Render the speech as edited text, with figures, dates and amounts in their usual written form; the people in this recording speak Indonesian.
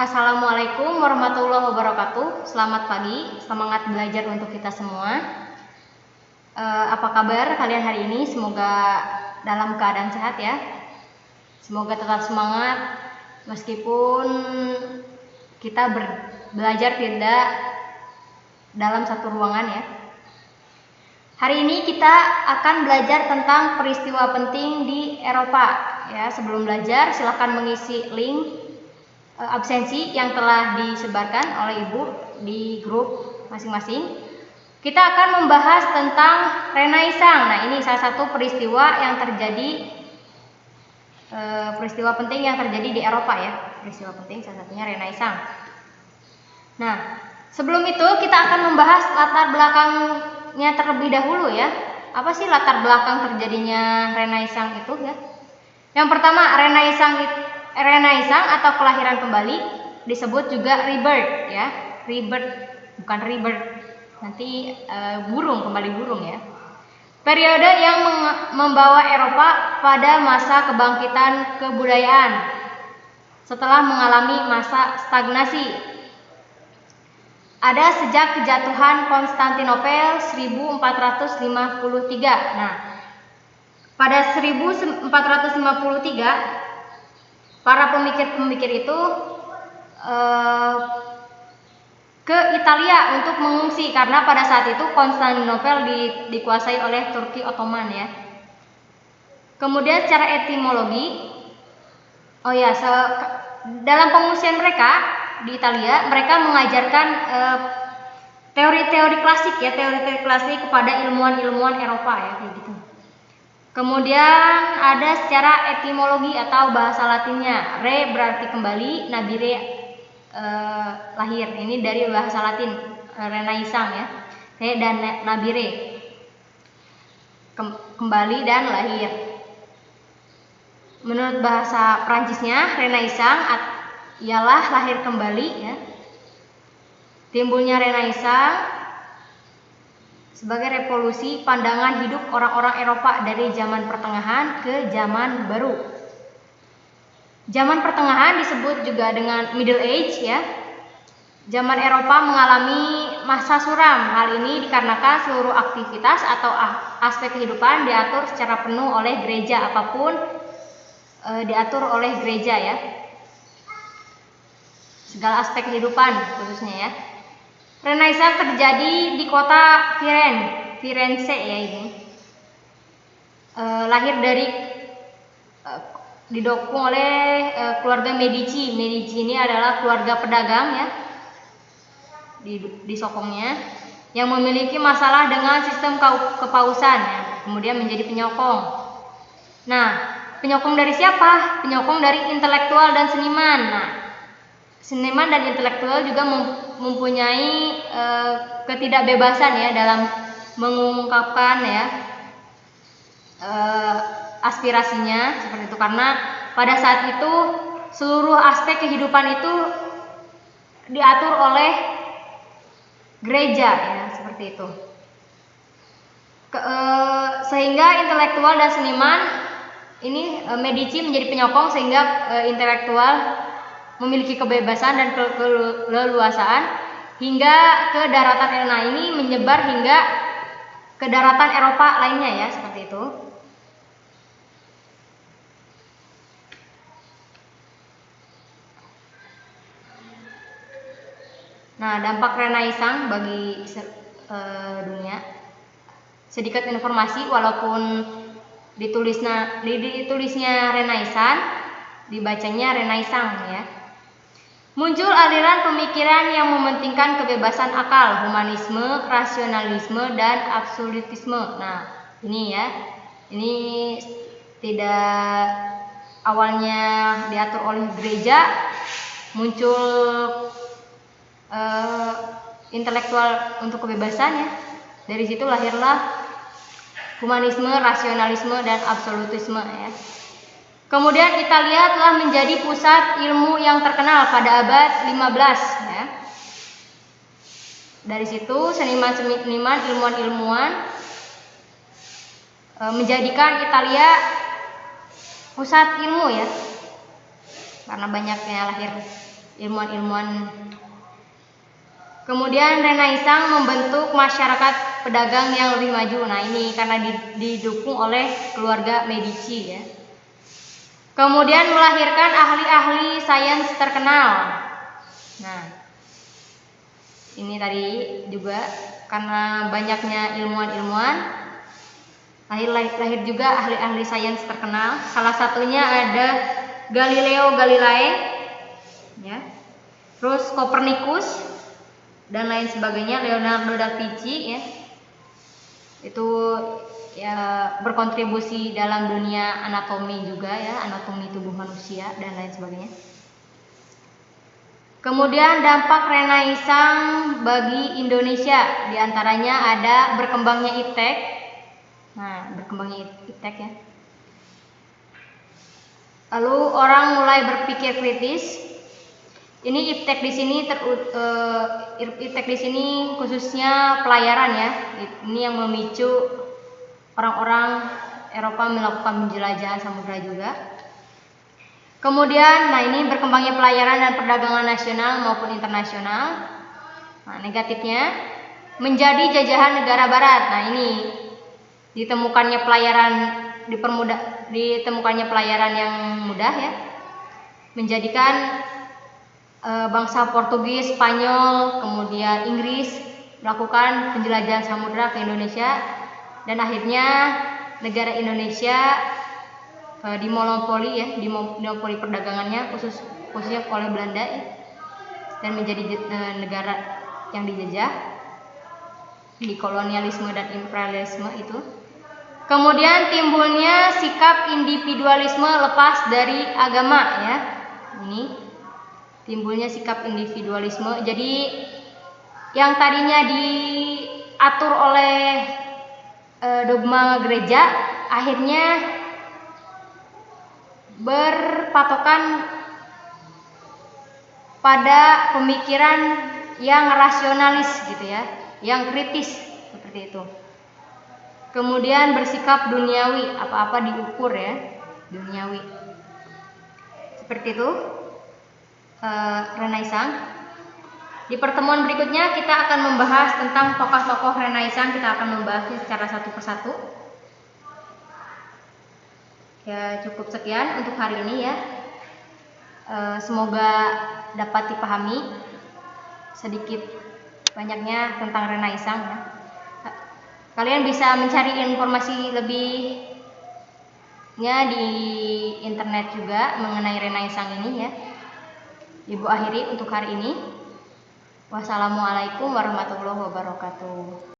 Assalamualaikum warahmatullahi wabarakatuh. Selamat pagi, semangat belajar untuk kita semua. Apa kabar kalian hari ini? Semoga dalam keadaan sehat ya. Semoga tetap semangat meskipun kita belajar tidak dalam satu ruangan ya. Hari ini kita akan belajar tentang peristiwa penting di Eropa ya. Sebelum belajar silakan mengisi link absensi yang telah disebarkan oleh Ibu di grup masing-masing. Kita akan membahas tentang Renaissance. Nah, ini salah satu peristiwa yang terjadi peristiwa penting yang terjadi di Eropa ya. Peristiwa penting salah satunya Renaissance. Nah, sebelum itu kita akan membahas latar belakangnya terlebih dahulu ya. Apa sih latar belakang terjadinya Renaissance itu ya? Yang pertama, Renaissance atau kelahiran kembali disebut juga rebirth ya. Rebirth bukan rebirth. Nanti kembali burung ya. Periode yang membawa Eropa pada masa kebangkitan kebudayaan setelah mengalami masa stagnasi. Ada sejak kejatuhan Konstantinopel 1453. Nah, pada 1453 para pemikir-pemikir itu ke Italia untuk mengungsi karena pada saat itu Konstantinopel dikuasai oleh Turki Ottoman ya. Kemudian secara etimologi, dalam pengungsian mereka di Italia, mereka mengajarkan teori-teori klasik ya, teori-teori klasik kepada ilmuwan-ilmuwan Eropa ya, kayak gitu. Kemudian ada secara etimologi atau bahasa Latinnya. Re berarti kembali, nabire lahir. Ini dari bahasa Latin Renaissance ya. Re dan nabire kembali dan lahir. Menurut bahasa Prancisnya, Renaissance ialah lahir kembali ya. Timbulnya Renaissance sebagai revolusi pandangan hidup orang-orang Eropa dari zaman pertengahan ke zaman baru. Zaman pertengahan disebut juga dengan Middle Age ya. Zaman Eropa mengalami masa suram. Hal ini dikarenakan seluruh aktivitas atau aspek kehidupan diatur secara penuh oleh gereja, apapun diatur oleh gereja ya. Segala aspek kehidupan khususnya ya. Renaissance terjadi di kota Firenze ya ini. Lahir dari didukung oleh keluarga Medici. Medici ini adalah keluarga pedagang ya. Disokongnya yang memiliki masalah dengan sistem kepausan ya. Kemudian menjadi penyokong. Nah, penyokong dari siapa? Penyokong dari intelektual dan seniman. Nah, seniman dan intelektual juga mempunyai ketidakbebasan ya dalam mengungkapkan ya aspirasinya seperti itu, karena pada saat itu seluruh aspek kehidupan itu diatur oleh gereja ya, seperti itu. Sehingga intelektual dan seniman ini Medici menjadi penyokong sehingga intelektual memiliki kebebasan dan keleluasaan hingga ke daratan Elna. Ini menyebar hingga ke daratan Eropa lainnya ya, seperti itu. Nah, dampak Renaissance bagi dunia. Sedikit informasi, walaupun ditulisnya Renaissance, dibacanya Renaissance ya. Muncul aliran pemikiran yang mementingkan kebebasan akal, humanisme, rasionalisme, dan absolutisme. Nah, ini ya. Ini tidak awalnya diatur oleh gereja, muncul intelektual untuk kebebasan ya. Dari situ lahirlah humanisme, rasionalisme, dan absolutisme ya. Kemudian Italia telah menjadi pusat ilmu yang terkenal pada abad 15 ya. Dari situ seniman-seniman, ilmuwan-ilmuwan menjadikan Italia pusat ilmu ya. Karena banyaknya lahir ilmuwan-ilmuwan. Kemudian Renaissance membentuk masyarakat pedagang yang lebih maju. Nah, ini karena didukung oleh keluarga Medici ya. Kemudian melahirkan ahli-ahli sains terkenal. Nah, ini tadi juga karena banyaknya ilmuwan-ilmuwan, lahir juga ahli-ahli sains terkenal. Salah satunya ada Galileo Galilei, ya, terus Copernicus dan lain sebagainya. Leonardo da Vinci, ya, itu ya berkontribusi dalam dunia anatomi juga ya, anatomi tubuh manusia dan lain sebagainya. Kemudian dampak Renaissance bagi Indonesia, diantaranya ada berkembangnya iptek. Nah, berkembangnya iptek ya. Lalu orang mulai berpikir kritis. Ini iptek di sini iptek di sini khususnya pelayaran ya. Ini yang memicu orang-orang Eropa melakukan penjelajahan samudra juga. Kemudian, nah ini berkembangnya pelayaran dan perdagangan nasional maupun internasional. Nah, negatifnya menjadi jajahan negara barat. Nah, ini ditemukannya pelayaran yang mudah ya, menjadikan bangsa Portugis, Spanyol, kemudian Inggris melakukan penjelajahan samudra ke Indonesia, dan akhirnya negara Indonesia dimonopoli perdagangannya khususnya oleh Belanda ya, dan menjadi negara yang dijajah di kolonialisme dan imperialisme itu. Kemudian timbulnya sikap individualisme lepas dari agama ya. Ini timbulnya sikap individualisme. Jadi yang tadinya diatur oleh dogma gereja akhirnya berpatokan pada pemikiran yang rasionalis gitu ya, yang kritis seperti itu. Kemudian bersikap duniawi, apa-apa diukur ya, duniawi. Seperti itu Renaissance. Di pertemuan berikutnya kita akan membahas tentang tokoh-tokoh Renaissance. Kita akan membahasnya secara satu persatu. Ya, cukup sekian untuk hari ini ya. Semoga dapat dipahami sedikit banyaknya tentang Renaissance ya. Kalian bisa mencari informasi lebihnya di internet juga mengenai Renaissance ini ya. Ibu akhiri untuk hari ini. Wassalamualaikum warahmatullahi wabarakatuh.